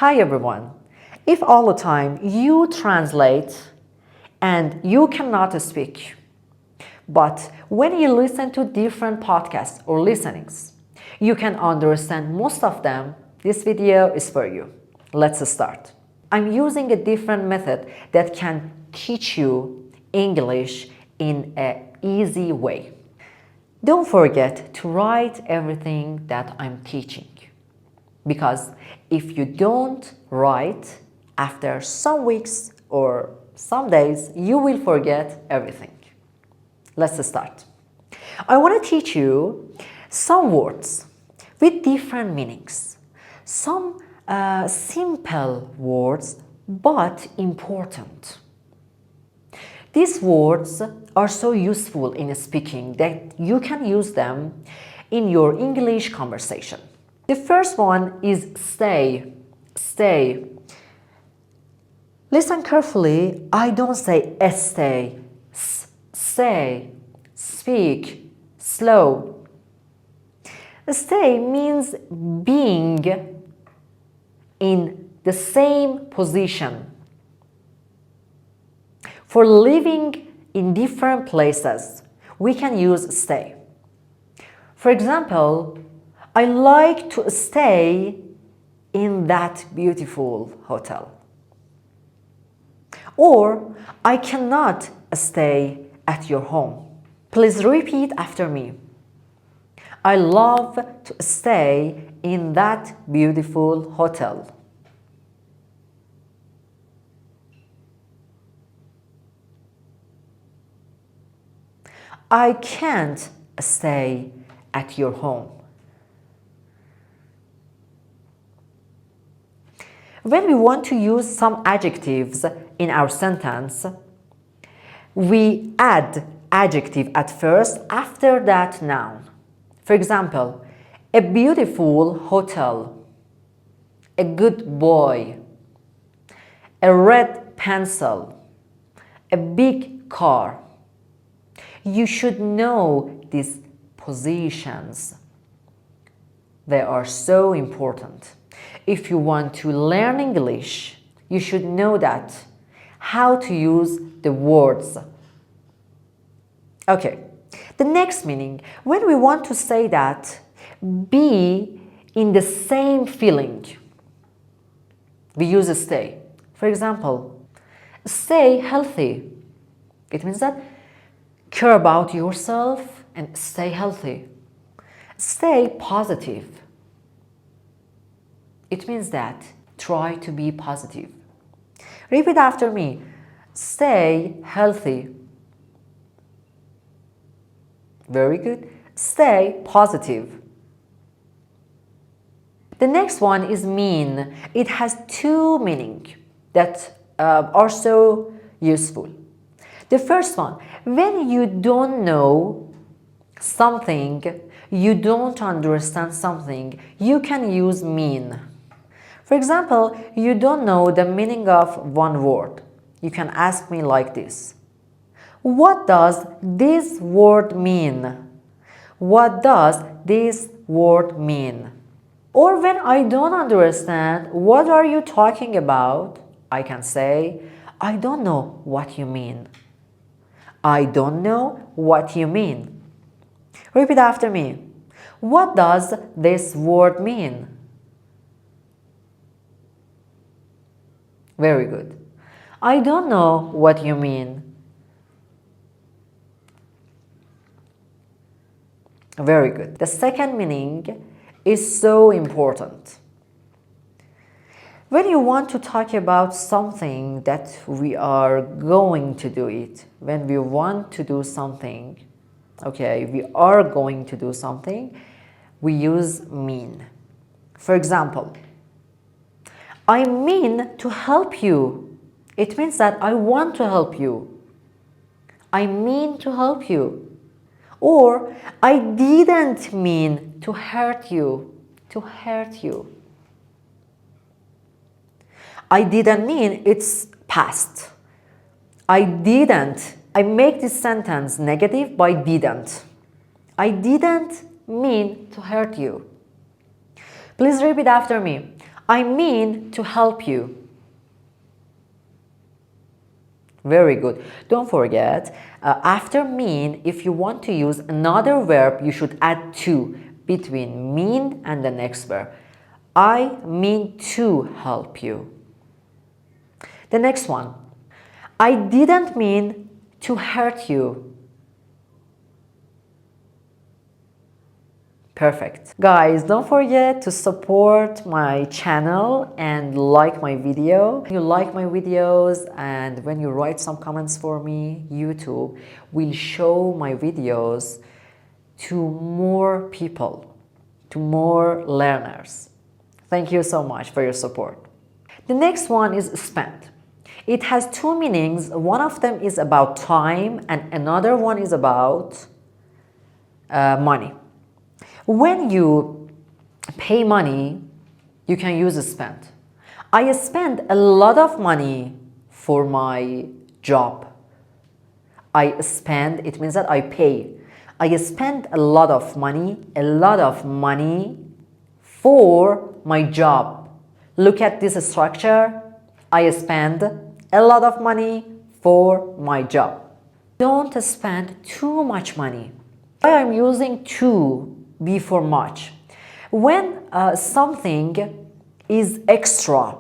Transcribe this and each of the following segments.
Hi everyone. If all the time you translate and you cannot speak, but when you listen to different podcasts or listenings, you can understand most of them, this video is for you. Let's start. I'm using a different method that can teach you English in an easy way. Don't forget to write everything that I'm teaching. Because if you don't write, after some weeks or some days, you will forget everything. Let's start. I want to teach you some words with different meanings. Some simple words, but important. These words are so useful in speaking that you can use them in your English conversation. The first one is stay. Stay. Listen carefully. I don't say stay. Say. Speak. Slow. Stay means being in the same position. For living in different places, we can use stay. For example, I like to stay in that beautiful hotel. Or I cannot stay at your home. Please repeat after me. I love to stay in that beautiful hotel. I can't stay at your home. When we want to use some adjectives in our sentence, we add adjective at first, after that noun. For example, a beautiful hotel, a good boy, a red pencil, a big car. You should know these positions. They are so important. If you want to learn English, you should know that, how to use the words. Okay, the next meaning, when we want to say that, be in the same feeling, we use stay. For example, stay healthy. It means that care about yourself and stay healthy. Stay positive. It means that try to be positive. Repeat after me. Stay healthy. Very good. Stay positive. The next one is mean. It has two meanings that are so useful. The first one, when you don't know something, you don't understand something, you can use mean. For example, you don't know the meaning of one word. You can ask me like this. What does this word mean? What does this word mean? Or when I don't understand, what are you talking about? I can say, I don't know what you mean. I don't know what you mean. Repeat after me. What does this word mean? Very good. I don't know what you mean. Very good. The second meaning is so important. When you want to talk about something that we are going to do it, when we want to do something, okay, we are going to do something, we use mean. For example, I mean to help you. It means that I want to help you. I mean to help you. Or I didn't mean to hurt you. To hurt you. I didn't mean it's past. I didn't. I make this sentence negative by didn't. I didn't mean to hurt you. Please repeat after me. I mean to help you. Very good. Don't forget, after mean, if you want to use another verb, you should add to between mean and the next verb. I mean to help you. The next one. I didn't mean to hurt you. Perfect. Guys, don't forget to support my channel and like my video. When you like my videos and when you write some comments for me, YouTube will show my videos to more people, to more learners. Thank you so much for your support. The next one is spend. It has two meanings. One of them is about time and another one is about money. When you pay money, you can use spend. I spend a lot of money for my job. I spend, it means that I pay. I spend a lot of money for my job. Look at this structure. I spend a lot of money for my job. Don't spend too much money. Why I'm using to before much. When something is extra,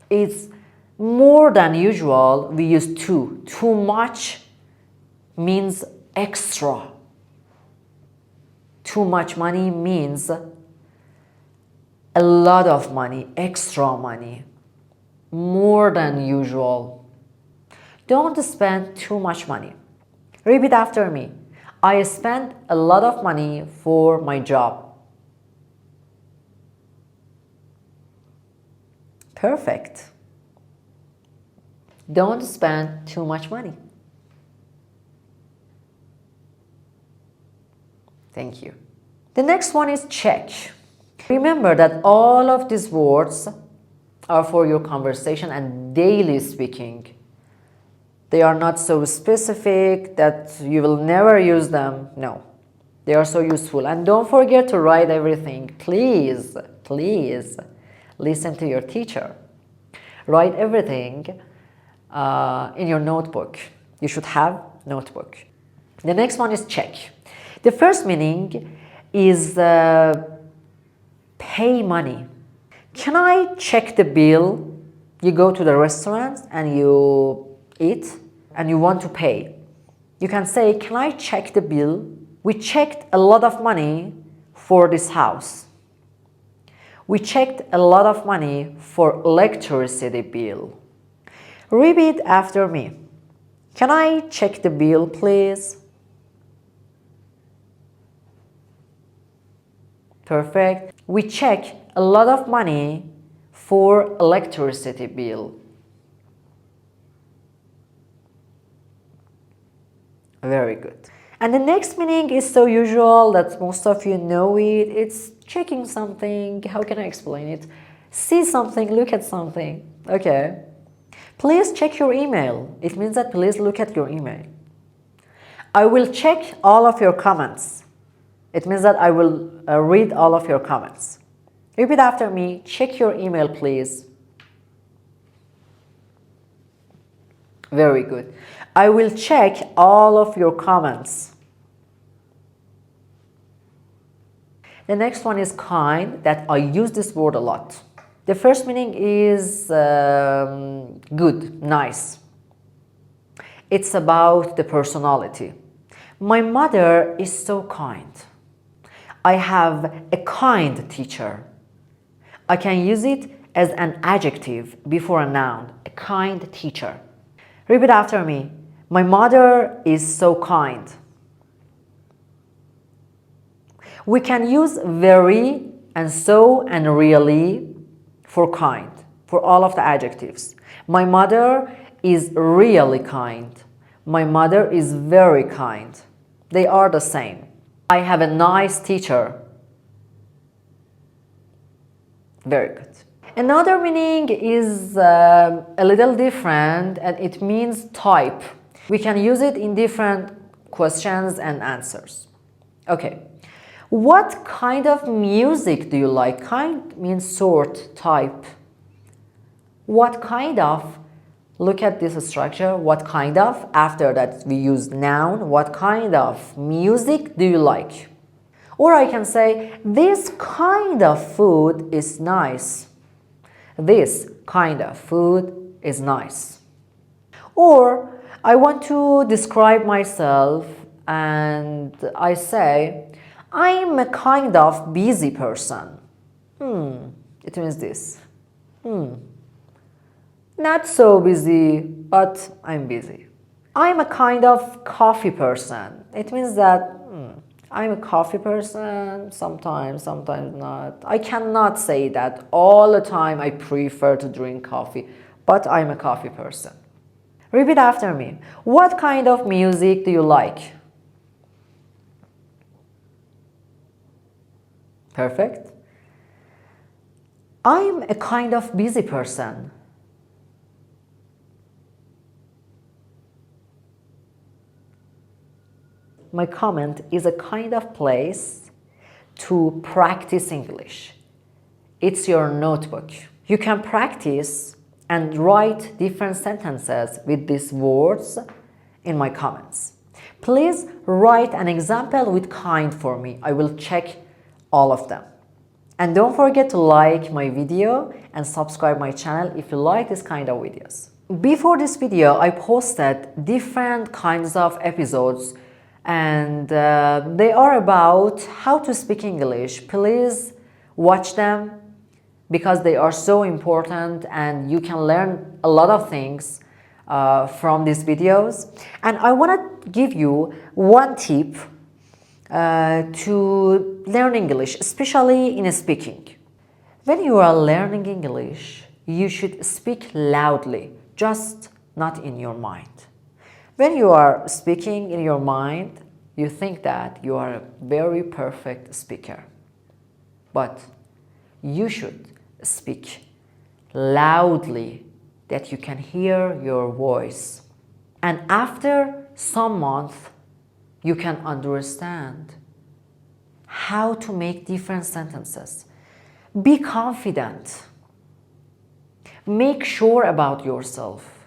it's more than usual, we use to. Too much means extra. Too much money means a lot of money, extra money, more than usual. Don't spend too much money. Repeat after me. I spend a lot of money for my job. Perfect. Don't spend too much money. Thank you. The next one is check. Remember that all of these words are for your conversation and daily speaking. They are not so specific that you will never use them. No, they are so useful. And don't forget to write everything. Please, please listen to your teacher. Write everything in your notebook. You should have notebook. The next one is check. The first meaning is pay money. Can I check the bill? You go to the restaurant and you eat and you want to pay. You can say, can I check the bill? We checked a lot of money for this house. We checked a lot of money for electricity bill. Repeat after me. Can I check the bill, please? Perfect. We check a lot of money for electricity bill. Very good. And the next meaning is so usual that most of you know it. It's checking something. How can I explain it? See something, look at something. Okay. Please check your email. It means that please look at your email. I will check all of your comments. It means that I will read all of your comments. Repeat after me. Check your email, please. Very good. I will check all of your comments. The next one is kind, that I use this word a lot. The first meaning is good, nice. It's about the personality. My mother is so kind. I have a kind teacher. I can use it as an adjective before a noun, a kind teacher. Repeat after me. My mother is so kind. We can use very and so and really for kind, for all of the adjectives. My mother is really kind. My mother is very kind. They are the same. I have a nice teacher. Very good. Another meaning is a little different and it means type. We can use it in different questions and answers. Okay. What kind of music do you like? Kind means sort, type. What kind of? Look at this structure. What kind of? After that we use noun. What kind of music do you like? Or I can say, this kind of food is nice. This kind of food is nice. Or I want to describe myself and I say, I'm a kind of busy person. It means this. Not so busy, but I'm busy. I'm a kind of coffee person. It means that I'm a coffee person, sometimes not. I cannot say that all the time I prefer to drink coffee, but I'm a coffee person. Repeat after me. What kind of music do you like? Perfect. I'm a kind of busy person. My comment is a kind of place to practice English. It's your notebook. You can practice and write different sentences with these words in my comments. Please write an example with kind for me. I will check all of them. And don't forget to like my video and subscribe my channel if you like this kind of videos. Before this video, I posted different kinds of episodes and they are about how to speak English. Please watch them because they are so important and you can learn a lot of things from these videos. And I want to give you one tip to learn English, especially in speaking. When you are learning English, you should speak loudly, just not in your mind. When you are speaking in your mind, you think that you are a very perfect speaker. But you should speak loudly that you can hear your voice. And after some months, you can understand how to make different sentences. Be confident. Make sure about yourself.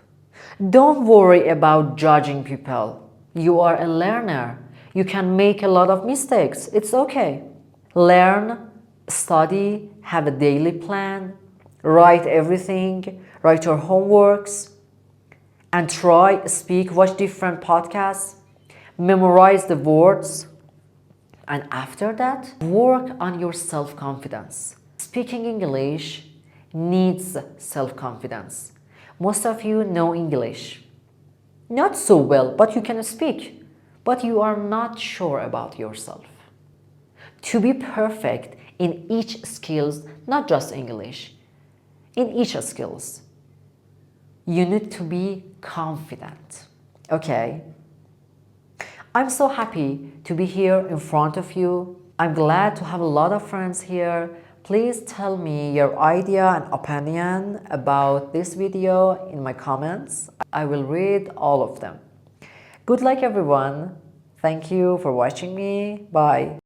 Don't worry about judging people. You are a learner. You can make a lot of mistakes. It's okay. Learn, study, have a daily plan, write everything, write your homeworks, and try, speak, watch different podcasts, memorize the words, and after that, work on your self-confidence. Speaking English needs self-confidence. Most of you know English. Not so well, but you can speak. But you are not sure about yourself. To be perfect in each skills, not just English, in each skills, you need to be confident. Okay? I'm so happy to be here in front of you. I'm glad to have a lot of friends here. Please tell me your idea and opinion about this video in my comments. I will read all of them. Good luck everyone. Thank you for watching me. Bye.